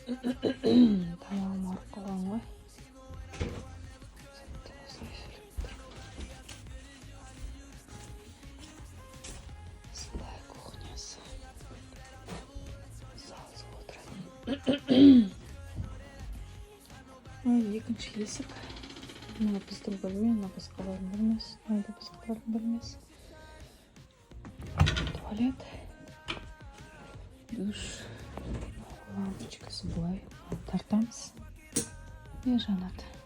Тамағым ауырып қалған ғой. Осындай кухнясы. Салып отыратын. Екінші есік. Мына біздің бөлме, мына басқалардың бөлмесі. Мына басқалардың бөлмесі. Туалет. Душ. Лампочкасы былай тартамыз. И жанады.